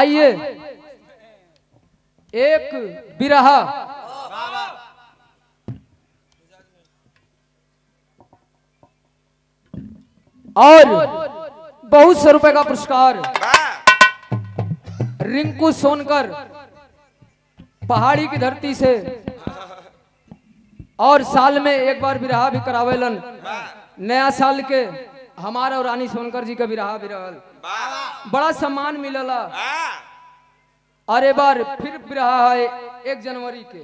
आइए एक बिरहा और बहुत सौ रुपए का पुरस्कार रिंकू सोनकर पहाड़ी की धरती से और साल में एक बार बिरहा भी करावेलन। नया साल के हमारा और रानी सोनकर जी का बिरहा भी रहल, बड़ा सम्मान मिलला। और एक बार फिर बिरहा है 1 जनवरी के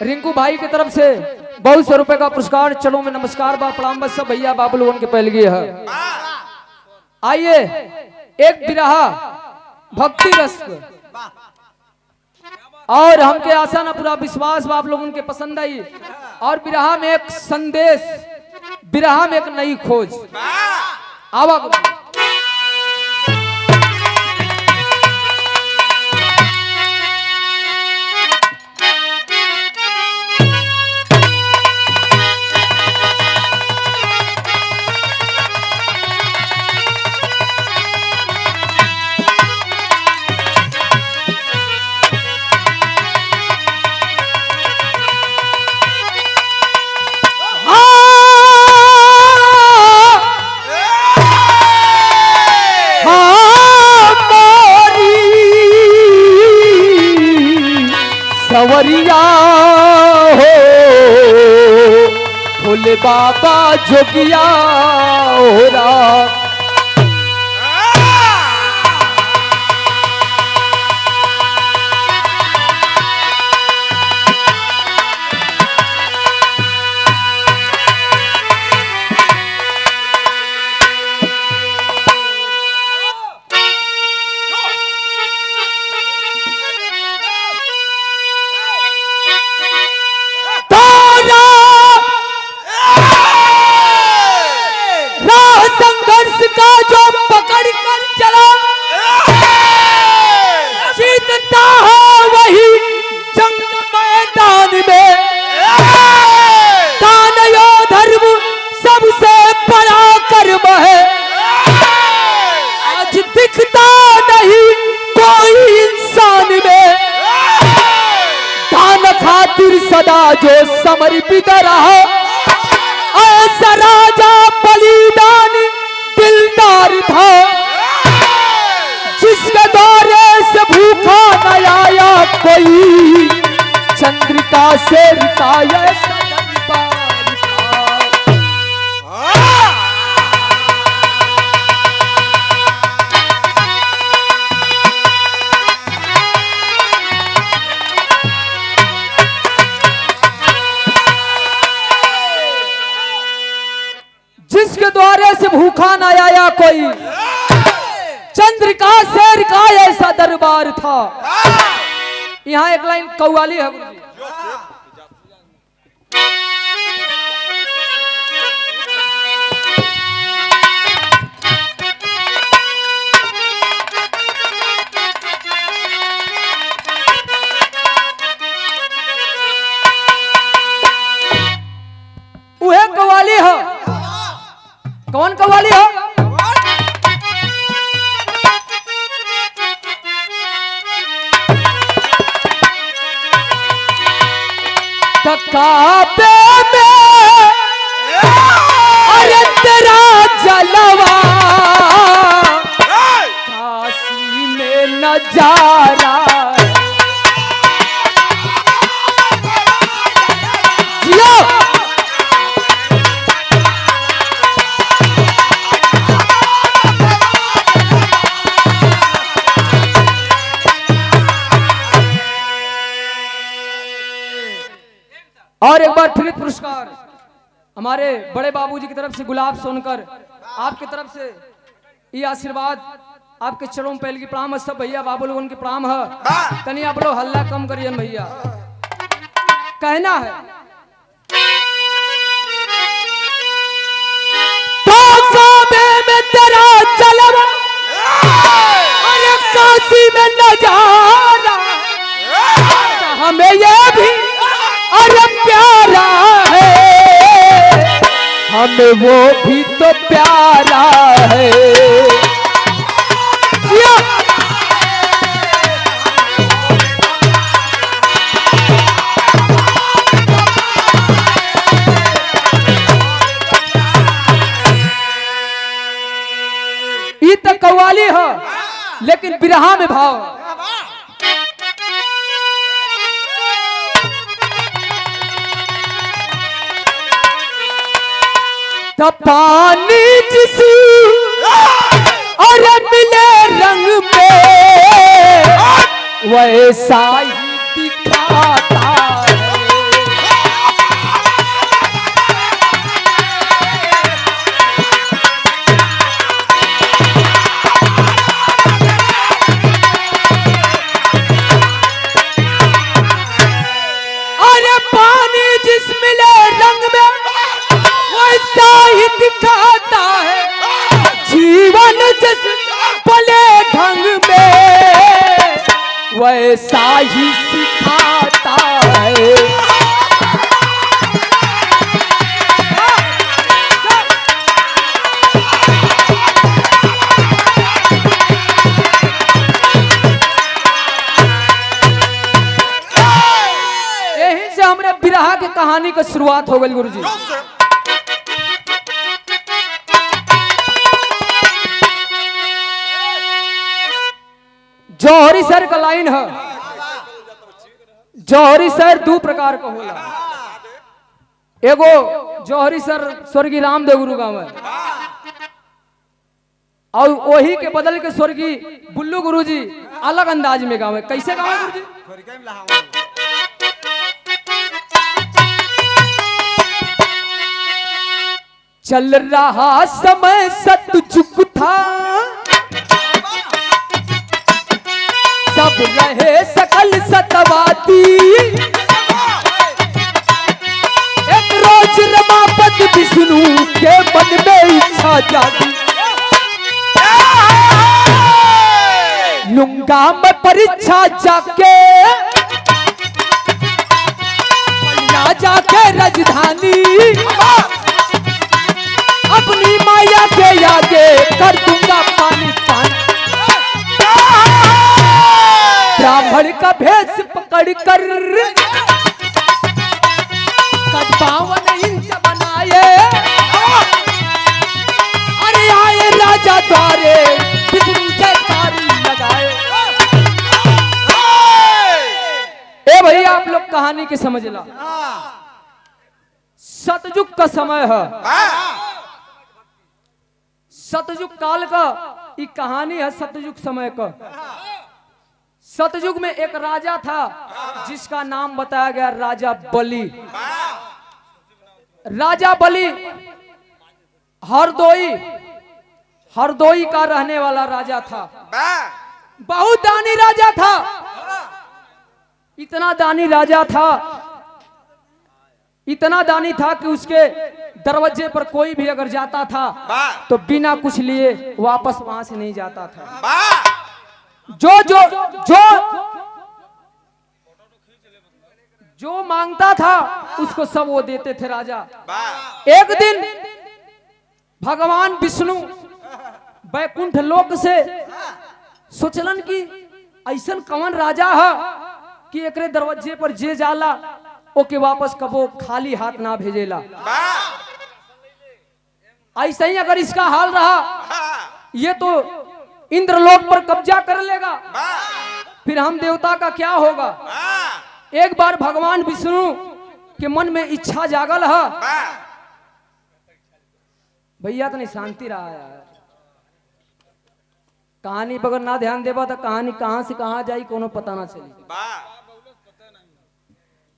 रिंकू भाई की तरफ से बहुत सौ रुपए का पुरस्कार। चलो में नमस्कार बा प्रणाम बस सब भैया बाबू लोगों के पहल गए है। आइए एक बिरहा भक्ति रस और हमके आशा ना पूरा विश्वास आप लोगों के पसंद आई। और बिरहा में एक संदेश, बिरहा में एक नई खोज। आवा सवरिया हो भोले बाबा जोगिया हो रा। का जो पकड़ कर चला जीतता है वही जंग मैदान में। दान यो धर्म सबसे बड़ा कर्म है। आज दिखता नहीं कोई इंसान में। दान खातिर सदा जो समर्पित रहा ऐसा राजा बलिदान दिलदार था। जिसके दौरे से भूखा न आया कोई चंद्रिका से रिकाया जिसके द्वारे से भूखा न आया कोई चंद्रिका शेर का ऐसा दरबार था। यहाँ एक लाइन कव्वाली है गुरुजी। वह कव्वाली है। कौन कव्वाली हो? काबे में अरे तेरा जलवा काशी में नजारा जियो। और एक बार फिर पुरस्कार हमारे बड़े बाबूजी की तरफ से गुलाब सोनकर, आपकी तरफ से ये आशीर्वाद आपके चरणों में पहले की प्रणाम। सब भैया बाबू लोगों की प्रणाम है। तनी आप लोग हल्ला कम करिए भैया। कहना है तो काबे में तेरा जलवा अरे काशी में नजारा हमें ये भी अरे प्यारा है, हमें वो भी तो प्यारा है। लेकिन बिरहा में भाव तो पानी जिस और मिले रंग पे वैसा ही दिखाता है। अरे पानी जिस मिले रंग में वैसा ही दिखाता है। जीवन जिस पले ढंग में वैसा ही सिखाता है। यहीं से हमरे बिरहा की कहानी की शुरुआत हो गई गुरुजी। जौहरी सर का लाइन है। जौहरी सर दो प्रकार का होला। एगो जौहरी सर स्वर्गीय रामदेव गुरु गाँव है और वही के बदल के स्वर्गीय बुल्लू गुरुजी अलग अंदाज में गाँव है। कैसे गाँव है गुरुजी? चल रहा समय सतयुग था, सब रहे सकल सतवाती। एक रोज रमापति विष्णु के मन में इच्छा जागी, लूंगा मैं परीक्षा जाके पन्ना जाके राजधानी, अपनी माया के आगे कर दूंगा पानी पानी। ब्राह्मण का भेष पकड़ कर कदबावन इंच बनाए, अरे आए राजा द्वारे विष्णु जयकारी लगाए। ए भैया आप लोग कहानी की समझ ला। सतयुग का समय है, सतयुग काल का ये कहानी है। सतयुग समय का, सतयुग में एक राजा था जिसका नाम बताया गया राजा बलि। राजा बलि हरदोई का रहने वाला राजा था। बहुत दानी राजा था। इतना दानी राजा था, इतना दानी था कि उसके दरवाजे पर कोई भी अगर जाता था तो बिना कुछ लिए वापस वहां से नहीं जाता था। जो जो जो जो मांगता था उसको सब वो देते थे राजा। एक दिन भगवान विष्णु बैकुंठ लोक से सोचलन कि ऐसन कौन राजा है कि एकरे दरवाजे पर जे जाला ओके वापस कबो खाली हाथ ना भेजेला। ऐसा ही अगर इसका हाल रहा ये तो इंद्रलोक पर कब्जा कर लेगा, फिर हम देवता का क्या होगा। एक बार भगवान विष्णु के मन में इच्छा जागल है। भैया तो नहीं शांति रहा यार, कहानी पर अगर ना ध्यान देबा तो कहानी कहां से कहां जाई कोनो पता ना चली।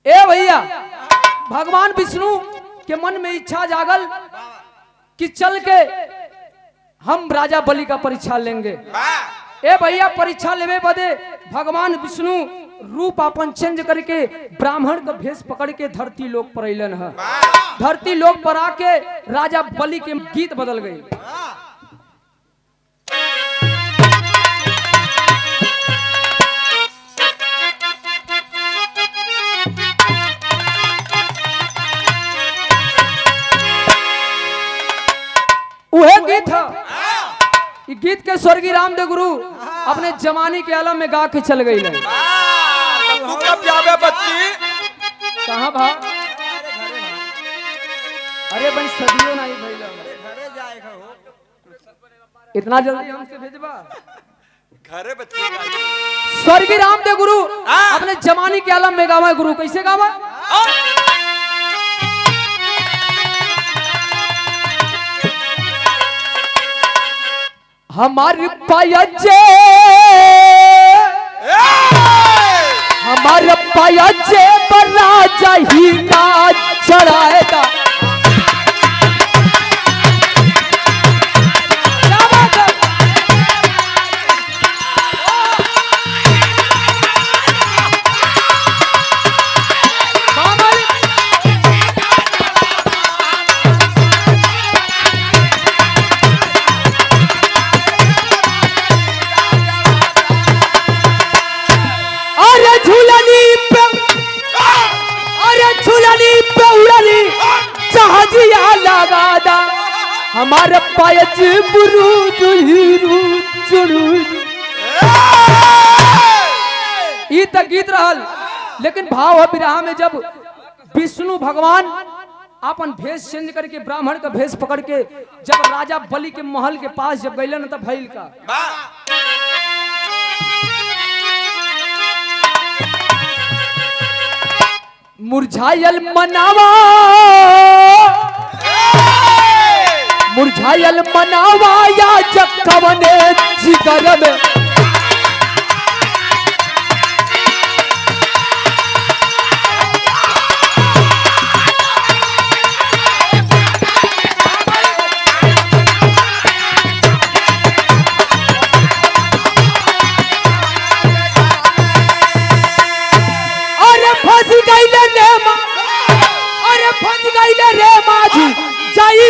ए भैया भगवान विष्णु के मन में इच्छा जागल कि चल के हम राजा बलि का परीक्षा लेंगे। ए भैया परीक्षा लेवे बदे भगवान विष्णु रूप अपन चेंज करके ब्राह्मण का भेष पकड़ के धरती लोक पर अलन है। धरती लोक पर आके राजा बलि के गीत बदल गई। वह गीत है, ये गीत के स्वर्गीय रामदेव गुरु अपने जमाने के आलम में गा के चल गई। तू कब जावे बच्ची? कहाँ भा? अरे भाई सदियों नहीं भइल, इतना जल्दी हमसे भेजबा? घरे बच्ची गाई। स्वर्गीय रामदेव गुरु हाँ। अपने जमाने के आलम में गावा गुरु कैसे गावा? हमारी पायजे हमारे पायजे पर राजा ही राज चढ़ाएगा। क्या बात है? हमारी जहाजिया लगादा हमारे पायज बुरूद हीरू चुरूद। ई त गीत रहल, लेकिन भाव है विरह में जब विष्णु भगवान अपन भेष चेंज करके ब्राह्मण का भेष पकड़ के जब राजा बलि के महल के पास जब गइलन तब भइल का मुरझायल मनावा मुरझायल मनावा या जखवने जिगर में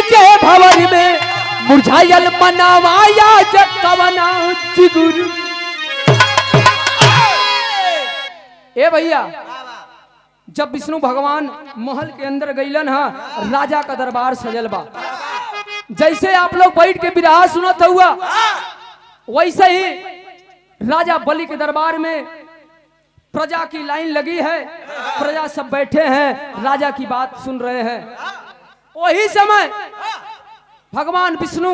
के भवन में मुरझायल मनावाया जगवना चिगुर। ए भैया जब विष्णु भगवान महल के अंदर गइलन हा राजा का दरबार सजल बा। जैसे आप लोग बैठ के बिरहा सुनत हुआ वैसे ही राजा बलि के दरबार में प्रजा की लाइन लगी है, प्रजा सब बैठे हैं राजा की बात सुन रहे हैं। वही समय भगवान विष्णु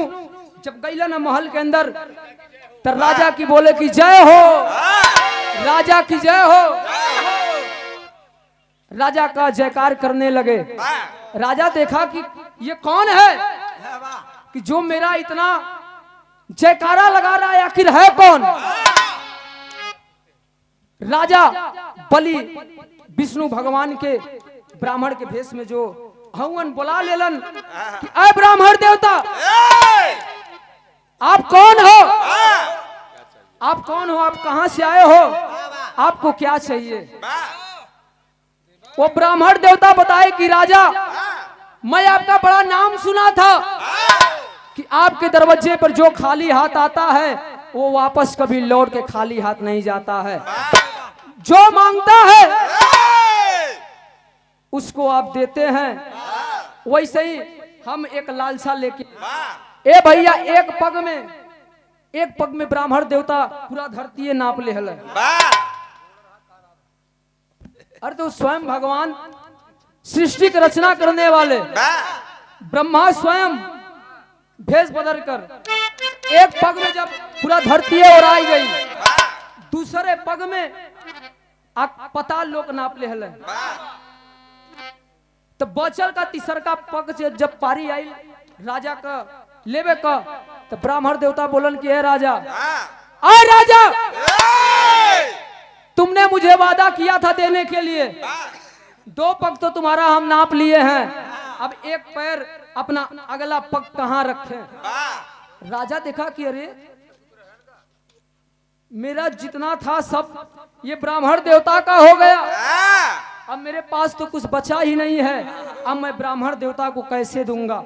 जब गइलन महल के अंदर तो राजा की बोले कि जय हो, राजा की जय हो। राजा का जयकार करने लगे। राजा देखा कि ये कौन है कि जो मेरा इतना जयकारा लगा रहा है, आखिर है कौन? राजा बलि विष्णु भगवान के ब्राह्मण के भेष में जो हवन बुला लेलन कि अय ब्राह्मण देवता, आप कौन हो? आप कौन हो? आप कहां से आए हो? आपको क्या चाहिए? वो ब्राह्मण देवता बताए कि राजा, मैं आपका बड़ा नाम सुना था कि आपके दरवाजे पर जो खाली हाथ आता है वो वापस कभी लौट के खाली हाथ नहीं जाता है। जो मांगता है उसको आप देते हैं। वैसे ही हम एक लालसा लेके ए भैया एक पग में ब्राह्मण देवता पूरा धरती नाप ले हल। अरे तो स्वयं भगवान सृष्टि की रचना करने वाले ब्रह्मा स्वयं भेष बदल कर एक पग में जब पूरा धरती और आई गई, दूसरे पग में पताल लोक नाप ले हल। तो बचल का तीसर का पग से जब पारी आई राजा का लेवे का, तो ब्राह्मण देवता बोलन कि हे राजा, आए राजा, तुमने मुझे वादा किया था देने के लिए, 2 पग तो तुम्हारा हम नाप लिए हैं, अब एक पैर अपना अगला पग कहां रखें? राजा देखा कि अरे मेरा जितना था सब ये ब्राह्मण देवता का हो गया, अब मेरे पास तो कुछ बचा ही नहीं है, अब मैं ब्राह्मण देवता को कैसे दूंगा?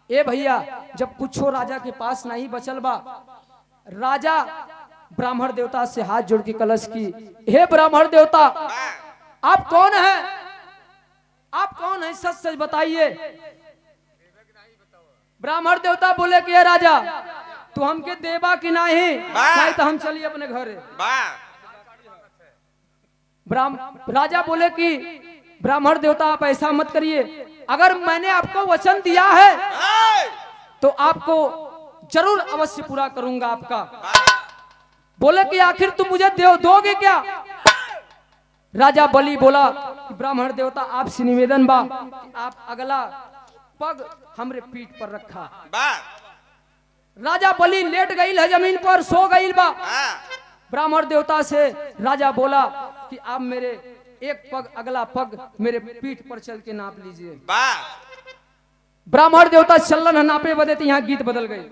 ए भैया जब कुछ राजा के पास नहीं बचल बा, राजा ब्राह्मण देवता से हाथ जोड़ के कलश की, हे ब्राह्मण देवता, आप कौन है? आप कौन है? सच सच बताइए। ब्राह्मण देवता बोले कि हे राजा, तू हमके देवा कि नहीं तो हम चलिए अपने घरे। राजा बोले कि ब्राह्मण देवता आप ऐसा मत करिए, अगर मैंने आपको वचन दिया है तो आपको जरूर अवश्य पूरा करूंगा आपका। बोले कि आखिर तुम मुझे दोगे क्या? राजा बलि बोला कि ब्राह्मण देवता आपसे निवेदन बा कि आप अगला पग हमरे पीठ पर रखा। राजा बलि लेट गई है जमीन पर, सो गई बा। ब्राह्मण देवता से राजा बोला कि आप मेरे एक पग अगला पग मेरे पीठ पर चल के नाप लीजिए। ब्राह्मण देवता चलन नापे बदे, यहाँ गीत बदल गए।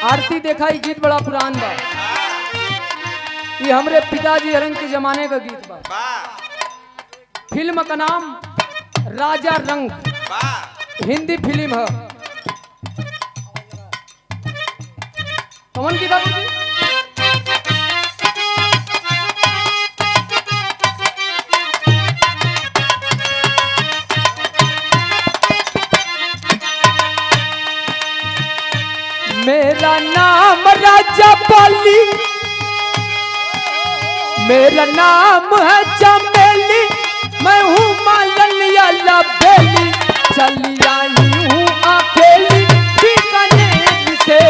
आरती देखा, ये गीत बड़ा पुरान बा। ये हमरे पिताजी हरंग के जमाने का गीत बा। फिल्म का नाम राजा रंग, हिंदी फिल्म है। कौन गीत है? मेरा नाम राजा बलि, मेरा नाम है चमेली, मैं हूँ मालन या लबेली, चली आई हूँ अकेली बीकानेर से।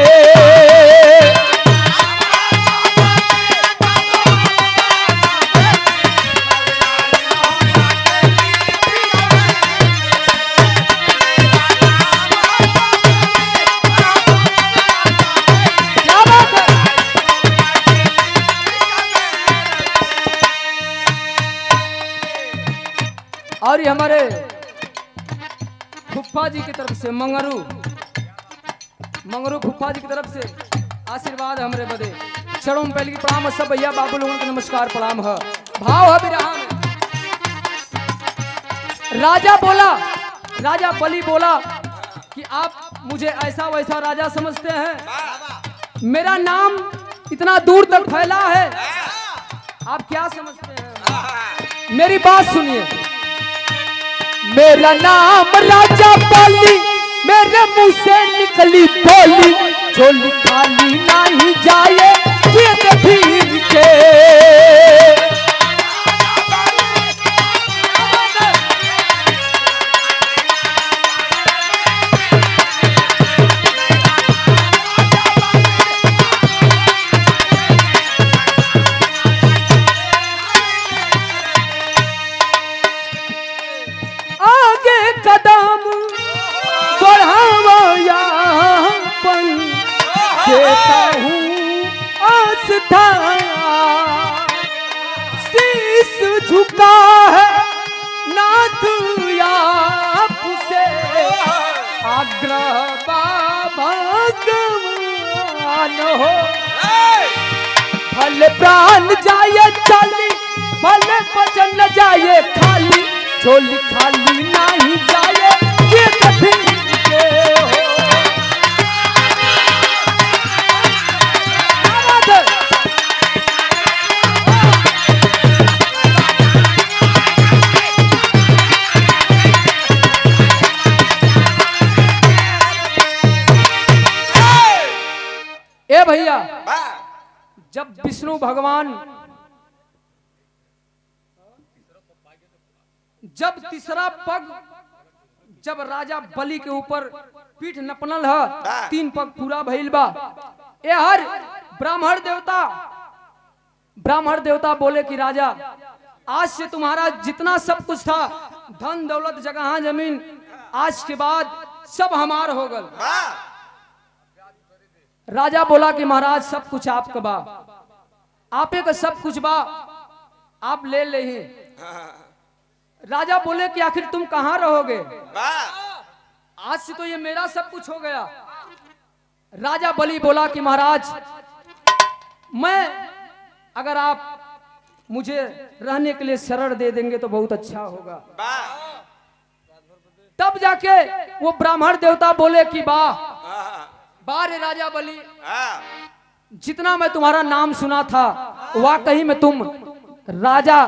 और ये हमारे फुफ्फा जी की तरफ से मंगरू फुफ्फा जी की तरफ से आशीर्वाद हमरे बदे। चरणों में पहले की प्रणाम, सब भैया बाबू लोगों को नमस्कार प्रणाम है। भाव है विरहा में। राजा बलि बोला कि आप मुझे ऐसा वैसा राजा समझते हैं, मेरा नाम इतना दूर तक फैला है, आप क्या समझते हैं? मेरी बात सुनिए। मेरा नाम राजा बलि, मेरे मुंह से निकली बोली, झोली खाली नहीं जाए ये भीड़ के। शीश झुका है नाथ आपसे, आग्रह भगवान हो। भले प्राण जाए चली, भले वचन न जाए खाली, झोली खाली नहीं जाए ये कठिन के हो। ए भैया, जब विष्णु भगवान जब तीसरा पग जब राजा बलि के ऊपर पीठ नपनल है, 3 पग पूरा भइल बा। ए हर ब्राह्मण देवता बोले कि राजा, आज से तुम्हारा जितना सब कुछ था, धन दौलत जगह जमीन, आज के बाद सब हमार हो गल। राजा बोला कि महाराज सब कुछ आपका बा, आपे का सब कुछ बा, आप ले ले ही। राजा बोले कि आखिर तुम कहाँ रहोगे? आज से तो ये मेरा सब कुछ हो गया। राजा बलि बोला कि महाराज, मैं अगर आप मुझे रहने के लिए शरण दे देंगे तो बहुत अच्छा होगा। तब जाके वो ब्राह्मण देवता बोले कि वाह रे राजा बलि, जितना मैं तुम्हारा नाम सुना था वाकई में तुम राजा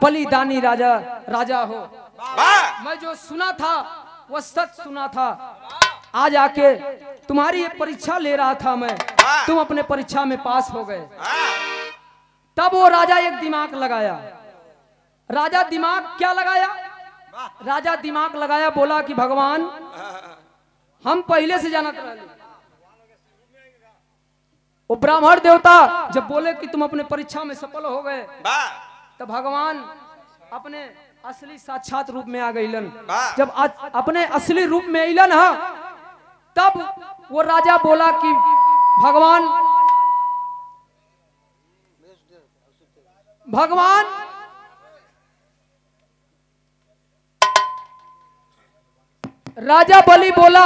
बलिदानी राजा राजा हो। वाह मैं जो सुना था वह सच सुना था। आज आके तुम्हारी ये परीक्षा ले रहा था मैं, तुम अपने परीक्षा में पास हो गए। तब वो राजा एक दिमाग लगाया। राजा दिमाग क्या लगाया? राजा दिमाग लगाया, बोला कि भगवान हम पहले से जानत रहे। वो ब्राह्मण देवता जब बोले कि तुम अपने परीक्षा में सफल हो गए, तब भगवान अपने असली साक्षात रूप में आ गईलन। जब अपने असली रूप में अलन है, तब वो राजा बोला कि भगवान भगवान राजा बलि बोला,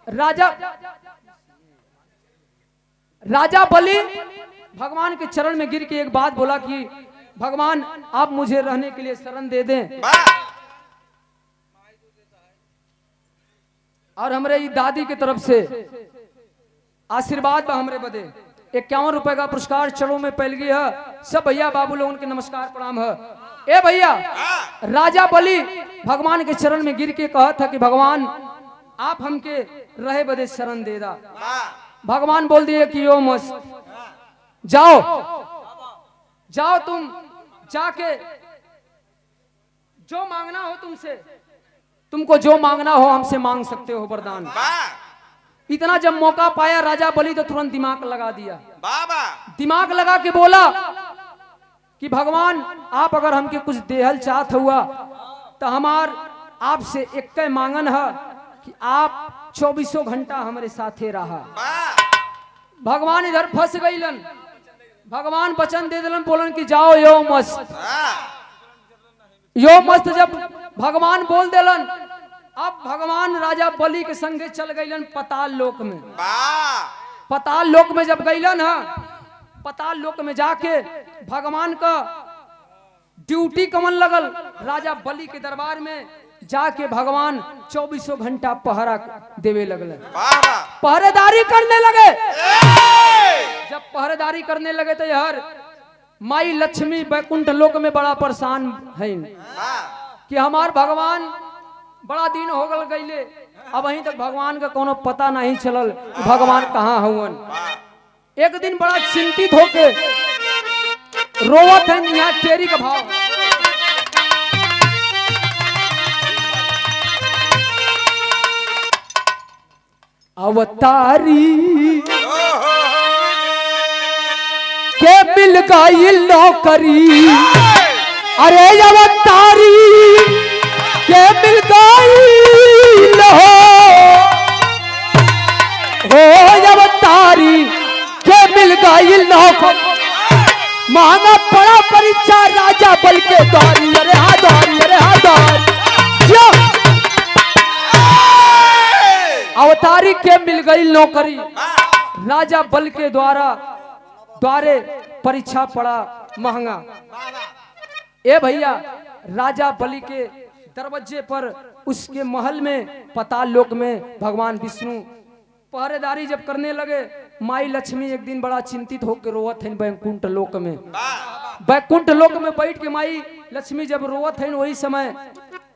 राजा बलि भगवान के चरण में गिर के एक बात बोला कि भगवान आप मुझे रहने के लिए शरण दे दें, और हमरे ई दादी की तरफ से आशीर्वाद बा हमरे बदे 51 रुपए का पुरस्कार चरणों में पैल गई है। सब भैया बाबू लोगों के नमस्कार प्रणाम है। ए भैया, राजा बलि भगवान के चरण में गिर के कहा था कि भगवान आप हमके रहे बदे शरण दे दा। भगवान बोल दिए कि यो मस्त जाओ जाओ, तुम जाके जो मांगना हो तुमसे, तुमको जो मांगना हो हमसे मांग सकते हो वरदान। इतना जब मौका पाया राजा बलि तो तुरंत दिमाग लगा दिया। दिमाग लगा के बोला कि भगवान आप अगर हमके कुछ देहल चाहत हुआ तो हमार आपसे एक मांगन है कि आप 24 घंटा हमारे साथे रहा। भगवान इधर फंस गईलन। भगवान वचन दे दिलन, बोलन कि जाओ यो मस्त। यो मस्त जब भगवान बोल दिलन, अब भगवान राजा बलि के संगे चल गईलन पताल लोक में। पताल लोक में जब गईलन है, पताल लोक में जाके भगवान का ड्यूटी कमन लगल। राजा बलि के दरबार में जाके भगवान 24 घंटा पहरा देवे लगल, पहरेदारी करने लगे। जब पहरेदारी करने लगे तो यार माई लक्ष्मी बैकुंठ लोक में बड़ा परेशान है कि हमार भगवान बड़ा दिन हो गल गईले, अब वहीं तक भगवान का कोनो पता नहीं चलल कि भगवान कहाँ हुवन। एक दिन बड़ा चिंतित होके रोवत है यहाँ टेरी का भाव। अवतारी के मिल गई नौकरी, अरे अवतारी के मिल गई हो अवतारी के मिल गई नौकरी। मांगा पड़ा परीक्षा राजा बल के द्वारी, अरे हा द्वारी, अरे हा द्वारी। अवतारी के मिल गई नौकरी, राजा बल के द्वारे परीक्षा पड़ा महंगा। ए भैया, राजा बलि के दरवाजे पर उसके महल में पताल लोक में भगवान विष्णु पहरेदारी जब करने लगे, माई लक्ष्मी एक दिन बड़ा चिंतित होकर रोवत है बैकुंठ लोक में। बैकुंठ लोक में बैठ के माई लक्ष्मी जब रोवत है, वही समय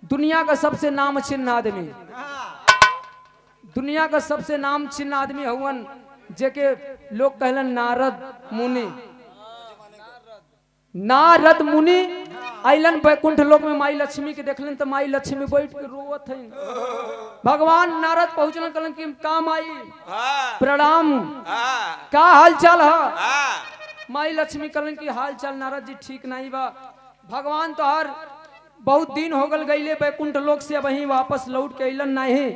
दुनिया का सबसे नाम चिन्ह आदमी, दुनिया का सबसे नाम चिन्ह आदमी हवन जेके लोग कहलन नारद मुनि। नारद मुनि आइलन बैकुंठ लोक में माई लक्ष्मी के देखलन तो माई लक्ष्मी बैठ के रोवत है। भगवान नारद पहुंचलन, कहलन कि का माई प्रणाम, का हाल चाल है? माई लक्ष्मी कहलन कि हाल चाल नारद जी ठीक नहीं बा। भगवान तो हर बहुत दिन हो गल गईले बैकुंठ लोक से, वहीं वापस लौट के अइलन नहीं।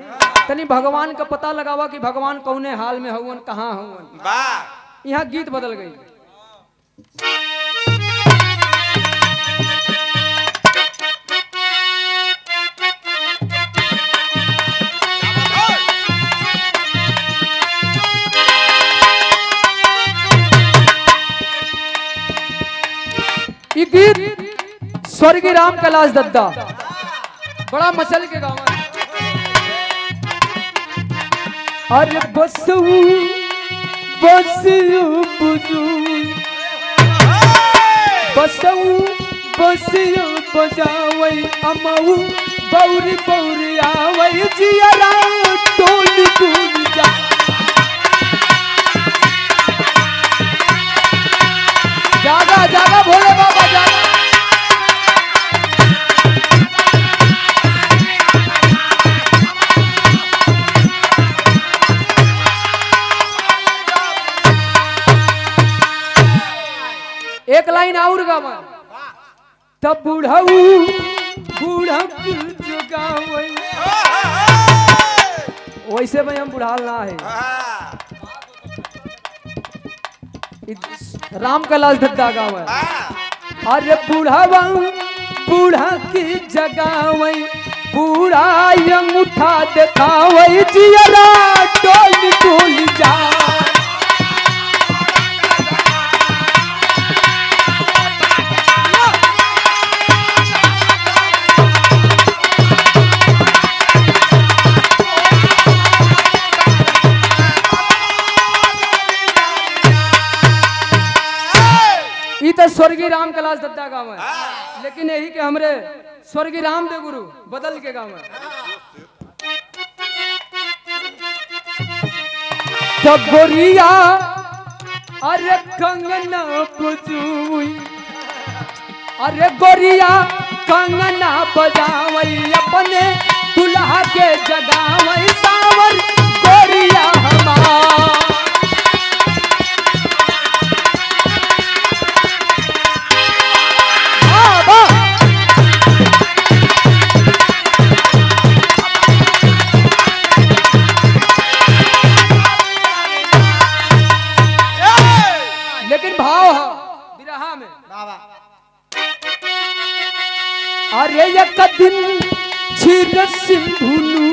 तनी भगवान का पता लगावा कि भगवान कौने हाल में हवन, कहाँ हवन। यहाँ गीत बदल गई। ये गीत स्वर्गीय राम कैलाश दद्दा बड़ा मचल के गाँव। अरे बसू बसू बुझू बसऊ बसिया बजावई अमऊ बौरी बौरी आवई जियरा टोली टोली जा जागा जागा भोले बाबा जागा। एक लाइन और गावा तब बूढ़ऊ बूढ़ा जुगावई वैसे भाई हम बुढ़ाल ना है राम कैलाश दत्ता गाँव है। अरे बूढ़ावा बूढ़ा की जगावई बूढ़ा अंगूठा दिखावई जियरा टोली टोली जा स्वर्गीय राम कैलाश दत्ता गाँव है, लेकिन यही के हमरे स्वर्गीय रामदेव गुरु बदल के गाँव है। तब गोरिया अरे कंगना बजूई अरे गोरिया कंगना बजावई अपने दुल्हा के जगावई सावर गोरिया हमार अरे एक दिन क्षीर सिंधुनु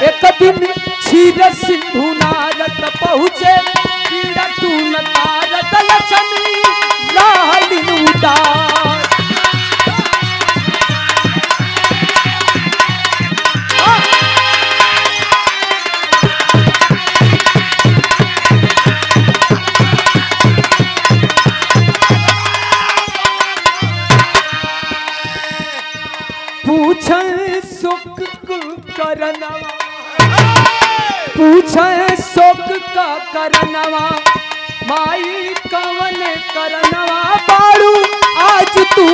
एक दिन क्षीर सिंधु नारद पहुँचे पीड़ा तून नारद लक्ष्मी लालिन उदार पूछे शोक का करनवा माई कवन करनवा बाड़ू आज तू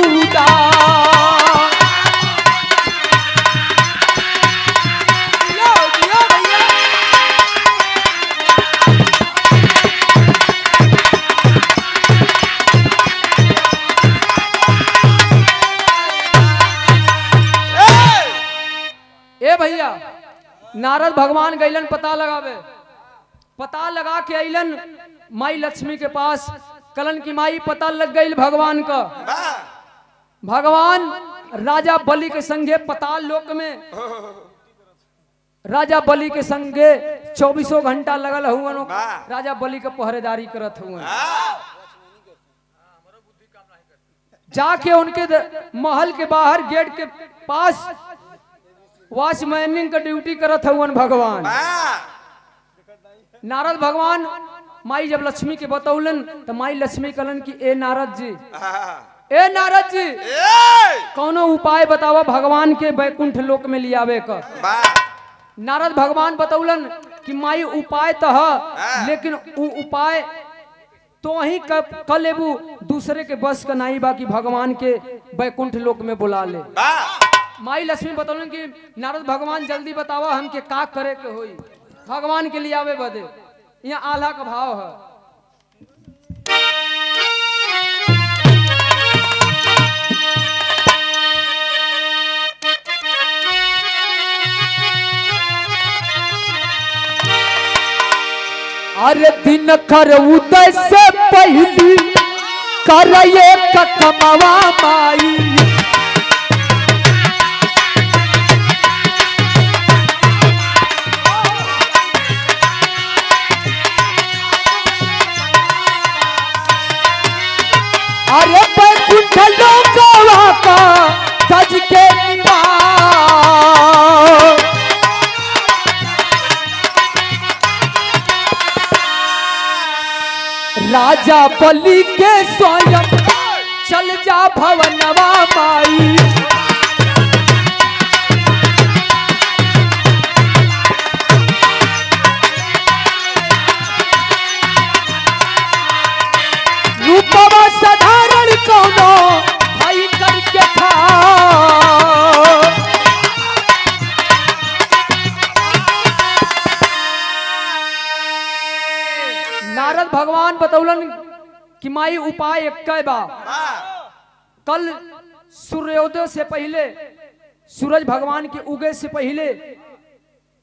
ए भैया नारद भगवान गईलन पता लगावे पता लगा के अइलन माई लक्ष्मी के पास कलन की माई पता लग गई भगवान का भगवान राजा बलि के संगे पताल लोक में राजा बलि के संगे 24 घंटा लगल हुआ राजा बलि के पहरेदारी करत हुआ जाके उनके महल के बाहर गेट के पास वॉचमैनिंग का ड्यूटी करत हुआ भगवान नारद भगवान माई जब लक्ष्मी के बतौलन तो माई लक्ष्मी कलन की ए नारद जी कौनो उपाय बतावा भगवान के बैकुंठ लोक में लियावे का नारद भगवान बतौलन कि माई उपाय तो है लेकिन उपाय तो ही कर लेबू दूसरे के बस का नहीं बाकी भगवान के बैकुंठ लोक में बुला ले माई लक्ष्मी बतौलन कि नारद भगवान जल्दी बतावा हमके का करे के होई भगवान के लिए आवे बदे यहाँ आल्हा का भाव है अरे दिन कर उदय से पहली कर ये कमवा माई अरे बैकुंठ लोकवा का सज के राजा बलि के स्वयं चल जा भवनवा माई। रूपवा साधारण कौनो भाई करके था। नारद भगवान बतौलन कि माई उपाय एक बा। कल सूर्योदय से पहले, सूरज भगवान के उगे से पहले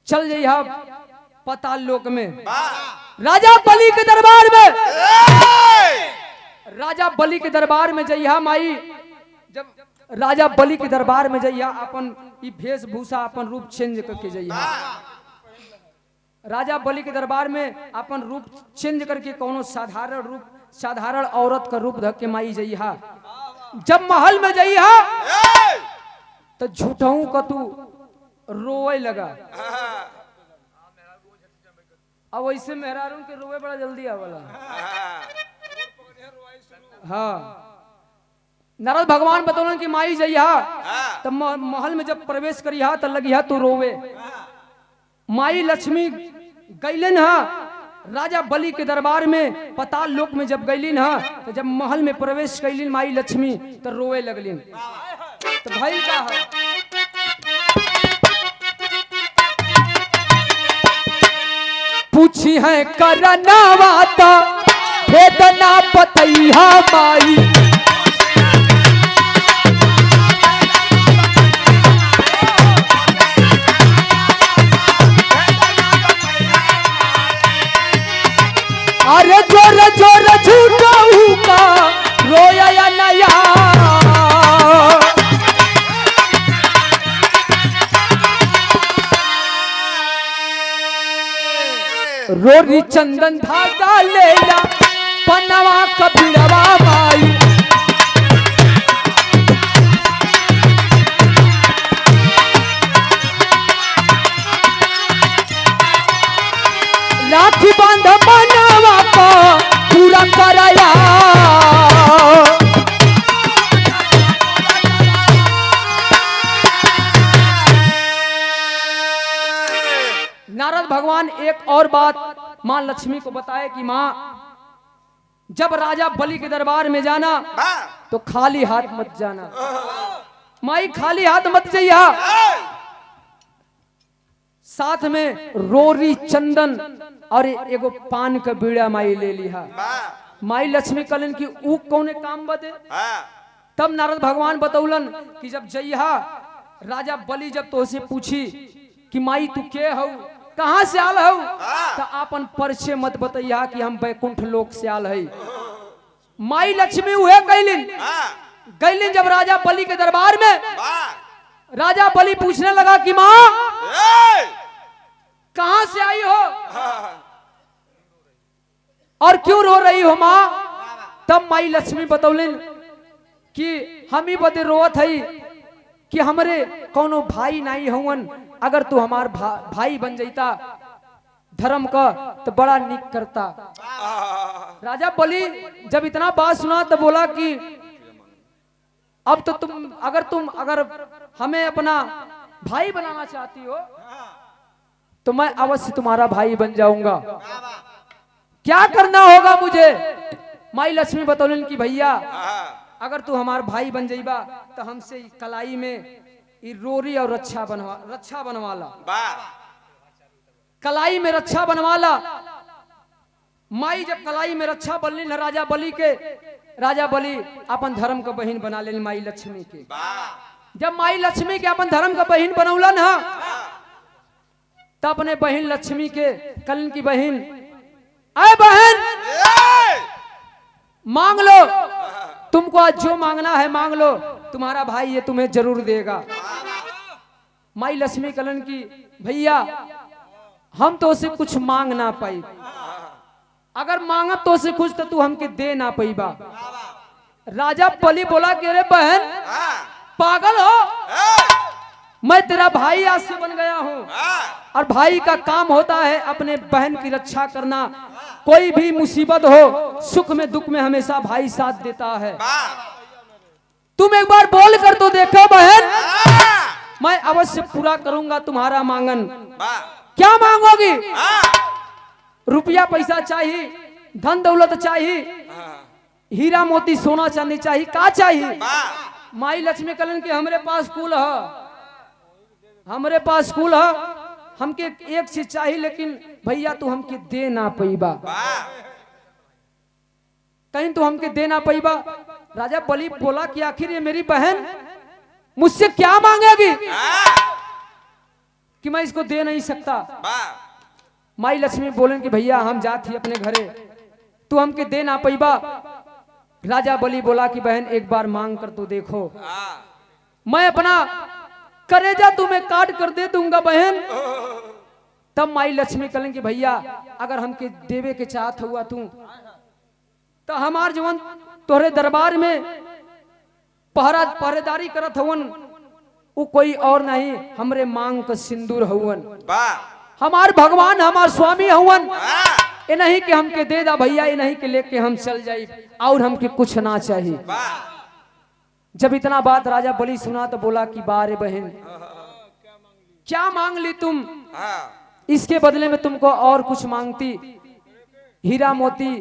चल जइहा पाताल लोक में, राजा बलि के दरबार में। राजा बलि के दरबार में जइहा माई। जब राजा बलि के दरबार में जइहा अपन ई वेशभूषा अपन रूप चेंज करके जइहा। राजा बलि के दरबार में अपन रूप चेंज करके कोनो साधारण रूप, साधारण औरत का रूप धक के माई जइहा। जब महल में जइहा तो झूठहू का तू रोए लगा। अब वैसे मेहरारू के रोए बड़ा जल्दी आवला। हाँ, नारद भगवान बतौलन कि माई जइहा तब महल में जब प्रवेश करिहा तो लगिहा तू रोवे। माई लक्ष्मी गईलिन हा राजा बलि के दरबार में, पाताल लोक में जब गईलिन हा तो जब महल में प्रवेश कैलिन माई लक्ष्मी तो रोवे लगलिन। तो भाई का है पूछी है करना वाता वेदना बतैहा माई। अरे जोर जोर झूठहू का रोया नया। रोरी चंदन धागा लेला पनवा कबिड़वा माई। राखी बांध बनवा को पूरा कराया। नारद भगवान एक और बात मां लक्ष्मी को बताए कि मां जब राजा बलि के दरबार में जाना तो खाली हाथ मत जाना। माई खाली हाथ मत जाइया, साथ में रोरी चंदन और एगो पान का बीड़ा माई ले लिहा। माई लक्ष्मी कलन की ऊ कौने काम बदे। तब नारद भगवान बतौलन कि जब जइहा राजा बलि जब तो से पूछी कि माई तू के हऊ, कहां से आल हऊ, तो अपन परिचय मत बतैया कि हम बैकुंठ लोक से आल हई। माई लक्ष्मी उहे गईलिन जब राजा बलि के दरबार में। राजा बलि पूछने लगा कि मां कहां से आई हो और क्यों रो रही हो मां। तब माई लक्ष्मी बतौलिन कि हम ही बदे रोवत हई कि हमरे कोनो भाई नहीं हुवन, अगर तू हमार भाई बन जाता धर्म का तो बड़ा निक करता। राजा बलि जब इतना बात सुना तो बोला कि अब तो तुम अगर हमें अपना भाई बनाना चाहती हो तो मैं अवश्य तुम्हारा भाई बन जाऊंगा। क्या करना होगा मुझे। माई लक्ष्मी बतौलन कि भैया अगर तू हमार भाई बन जाइबा तो हमसे कलाई में रोरी और रक्षा बनवाला, कलाई में रक्षा बनवाला। माई जब कलाई में रक्षा बनलिन राजा बलि के, राजा बलि अपन धर्म का बहन बना लेन माई लक्ष्मी के। जब माई लक्ष्मी के अपन धर्म का बहन बनौलन है तब अपने बहन लक्ष्मी के कलन की बहन, अरे बहन मांग लो, तुमको आज जो मांगना है मांग लो, तुम्हारा भाई ये तुम्हें जरूर देगा। माई लक्ष्मी कलन की भैया हम तो उसे कुछ मांग ना पाई, अगर मांगत तो उसे कुछ तो तू हमके दे ना पाईबा। राजा बलि बोला कि अरे बहन पागल हो, मैं तेरा भाई आज से बन गया हूं और भाई का काम होता है अपने बहन की रक्षा करना। कोई भी मुसीबत हो, सुख में दुख में हमेशा भाई साथ देता है। तुम एक बार बोल कर तो देखो बहन, मैं अवश्य पूरा करूंगा तुम्हारा मांगन। क्या मांगोगी? रुपया पैसा चाहिए, धन दौलत चाहिए, हीरा मोती सोना चांदी चाहिए, का चाहिए? माई लक्ष्मी कलन के हमरे पास कुल है, हमरे पास कुल है, हमके एक चीज चाहिए, लेकिन भैया तू हमके दे ना पैबा, कहीं तू हमके दे ना पैबा। राजा बलि बोला कि आखिर ये मेरी बहन मुझसे क्या मांगेगी कि मैं इसको दे नहीं सकता। माई लक्ष्मी बोले कि भैया हम जाती अपने घरे, तू हमके दे ना पैबा। राजा बलि बोला कि बहन एक बार मांग कर तो देखो, मैं अपना करेजा तुम्हें काट कर दे दूंगा बहन। तब माई लक्ष्मी कहें कि भैया अगर हमके देवे के चाहत हुआ तू तो हमार जवन तोहरे दरबार में पहरेदारी करत हवन, वो कोई और नहीं हमरे मांग का सिंदूर हवन, हमार भगवान हमार स्वामी हवन। ये नहीं कि हमके दे दा भैया, ये नहीं कि लेके हम चल जाए और हमके कुछ ना चाहिए। जब इतना बात राजा बलि सुना तो बोला कि बारे बहन क्या मांग ली तुम, इसके बदले में तुमको और कुछ मांगती, हीरा मोती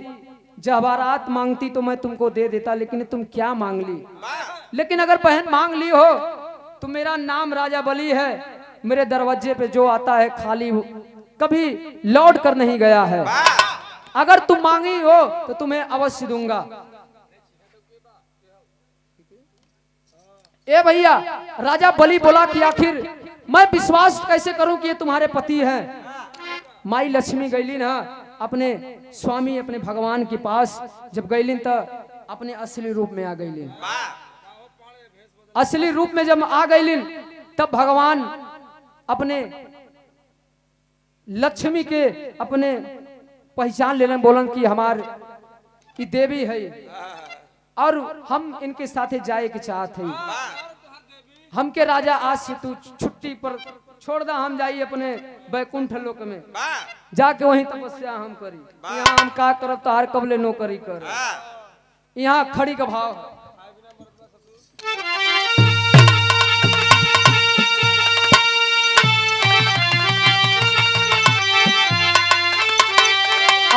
जवाहरात मांगती तो मैं तुमको दे देता, लेकिन तुम क्या मांग ली? लेकिन अगर बहन मांग ली हो तो मेरा नाम राजा बलि है, मेरे दरवाजे पे जो आता है खाली कभी लौट कर नहीं गया है। अगर तुम मांगी हो तो तुम्हें अवश्य दूंगा। ए भैया राजा बलि बोला कि आखिर मैं विश्वास कैसे करूं कि ये तुम्हारे पति हैं। माई लक्ष्मी गईलिन है अपने स्वामी अपने भगवान के पास, जब गईलिन तो अपने असली रूप में आ गईलिन। असली रूप में जब आ गईलिन तब भगवान अपने लक्ष्मी के अपने पहचान लेने बोलन कि हमार की देवी है और हम इनके साथे जाए के चाहते हैं। हमके राजा आज से तू छुट्टी पर छोड़ दा, हम जाइए अपने बैकुंठ लोक में, जाके वहीं तपस्या हम करी। यहाँ हम का करब तार कबले नौकरी कर, यहाँ खड़ी का भाव।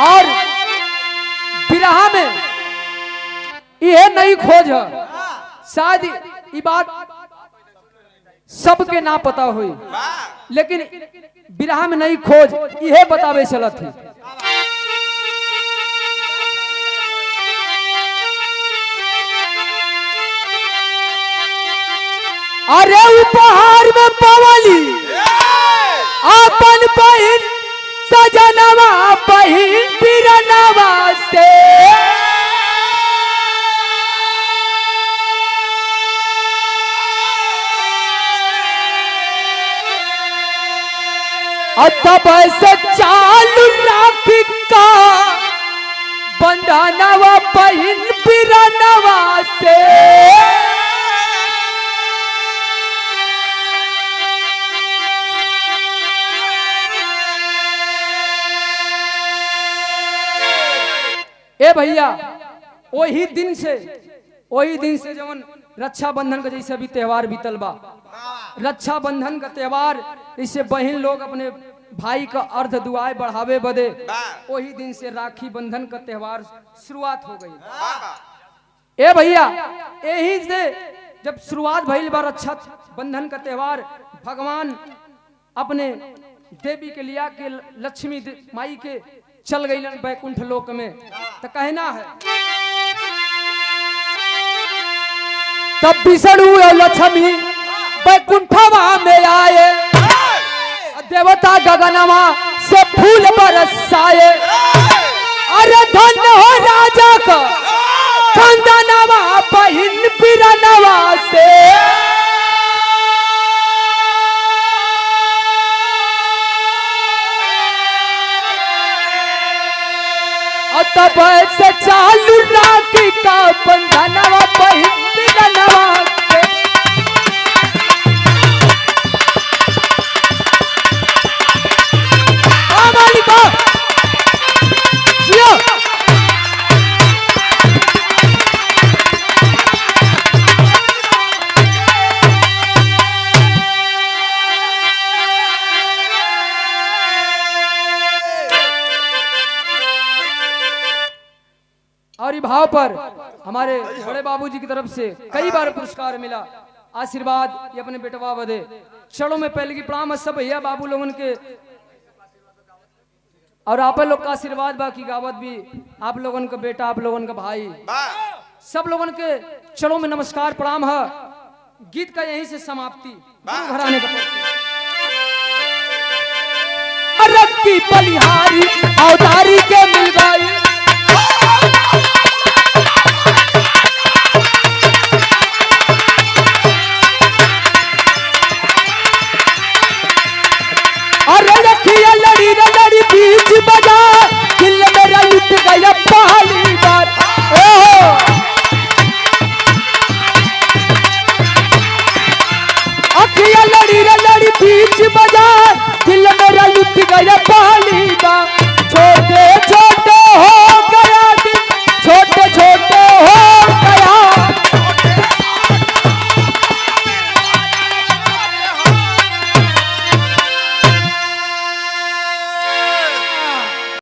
और बिरहा में यह नहीं खोज है, शायद ये बात सबके ना पता हुई, लेकिन बिरहा में नहीं खोज यह बतावे चलत थी। अरे उपहार में पवली अपन बहिन सजनवा बहिन बिरनवा से, तब से चालू राखी का बंधनवा बहिन बिरनवा से। ए भैया वही दिन से जवन रक्षाबंधन का जैसे भी त्योहार बीतल बा, रक्षाबंधन का त्योहार इससे बहन लोग अपने भाई का अर्ध दुआएं बढ़ावे बदे वही दिन से राखी बंधन का त्योहार शुरुआत हो गई। ए भैया यही से जब शुरुआत भइल बा रक्षा बंधन का त्योहार, भगवान अपने देवी के लिया के लक्ष्मी माई के चल गई बैकुंठ लोक में। तो कहना है तब विष्णु और लक्ष्मी बैकुंठवा में आए, देवता गगनवा से फूल बरसाए। अरे धन्य हो राजा का खंदनवा बहिन बिरनवा से। तब से चालू राखी का बंधनवा बहिन बिरनवा से। और ये भाव पर हमारे बड़े बाबूजी की तरफ से कई बार पुरस्कार मिला। आशीर्वाद ये अपने बेटवा बदे चलो में पहले की प्रणाम है सब भैया बाबू लोगन के, और आप लोग का आशीर्वाद बाकी गावत भी आप लोगन का बेटा, आप लोगन का भाई, सब लोगन के चलो में नमस्कार प्रणाम है। गीत का यहीं से समाप्ति गुरु घराने का रत्ती बलिहारी औदारी